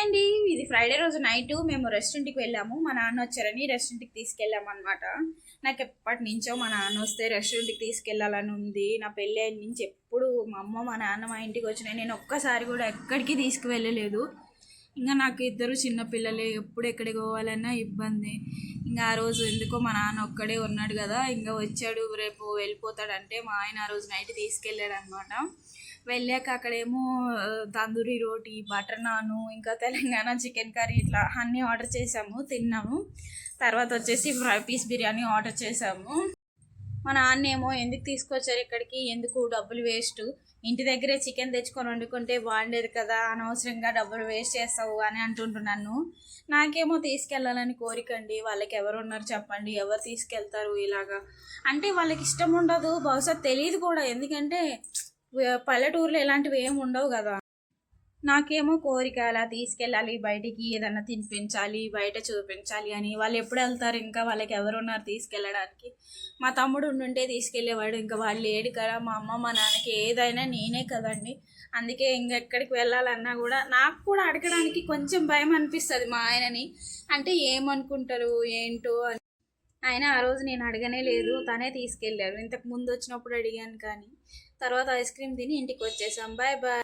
అండి, ఇది ఫ్రైడే రోజు నైట్ మేము రెస్టారెంట్కి వెళ్ళాము. మా నాన్న వచ్చారని రెస్టారెంట్కి తీసుకెళ్ళాము అనమాట. నాకు ఎప్పటి నుంచో మా నాన్న వస్తే రెస్టారెంట్కి తీసుకెళ్ళాలని ఉంది. నా పెళ్ళి అయిన నుంచి ఎప్పుడు మా అమ్మ మా నాన్న మా ఇంటికి వచ్చినాయి, నేను ఒక్కసారి కూడా ఎక్కడికి తీసుకువెళ్ళలేదు. ఇంకా నాకు ఇద్దరు చిన్నపిల్లలే, ఎప్పుడు ఎక్కడికి పోవాలన్నా ఇబ్బంది. ఇంకా ఆ రోజు ఎందుకో మా నాన్న ఒక్కడే ఉన్నాడు కదా, ఇంకా వచ్చాడు, రేపు వెళ్ళిపోతాడంటే మా ఆయన ఆ రోజు నైట్ తీసుకెళ్ళాడు అనమాట. వెళ్ళాక అక్కడేమో తందూరి రోటీ, బటర్ నాను, ఇంకా తెలంగాణ చికెన్ కర్రీ ఇట్లా అన్నీ ఆర్డర్ చేసాము, తిన్నాము. తర్వాత వచ్చేసి ఫ్రై పీస్ బిర్యానీ ఆర్డర్ చేసాము. మా నాన్న ఏమో ఎందుకు తీసుకొచ్చారు ఇక్కడికి, ఎందుకు డబ్బులు వేస్ట్, ఇంటి దగ్గరే చికెన్ తెచ్చుకొని వండుకుంటే బాగుండేది కదా, అనవసరంగా డబ్బులు వేస్ట్ చేస్తావు అని అంటుంటున్నాను. నాకేమో తీసుకెళ్ళాలని కోరికండి. వాళ్ళకి ఎవరు ఉన్నారు చెప్పండి, ఎవరు తీసుకెళ్తారు ఇలాగా అంటే వాళ్ళకి ఇష్టం ఉండదు, బహుశా తెలియదు కూడా. ఎందుకంటే పల్లెటూరులో ఇలాంటివి ఏమి ఉండవు కదా. నాకేమో కోరిక అలా తీసుకెళ్ళాలి, బయటికి ఏదన్నా తినిపించాలి, బయట చూపించాలి అని. వాళ్ళు ఎప్పుడు వెళ్తారు, ఇంకా వాళ్ళకి ఎవరున్నారు తీసుకెళ్ళడానికి. మా తమ్ముడు ఉండుంటే తీసుకెళ్ళేవాడు, ఇంకా వాళ్ళు లేడు కదా. మా అమ్మ మా నాన్నకి ఏదైనా నేనే కదండి. అందుకే ఇంకెక్కడికి వెళ్ళాలన్నా కూడా నాకు కూడా అడగడానికి కొంచెం భయం అనిపిస్తుంది మా ఆయనని. అంటే ఏమనుకుంటారు ఏంటో అని. ఆయన ఆ రోజు నేను అడగనే లేదు, తనే తీసుకెళ్ళారు. ఇంతకు ముందు వచ్చినప్పుడు అడిగాను కానీ తర్వాత ఐస్ క్రీమ్ తిని ఇంటికి వచ్చేసాం. Bye bye.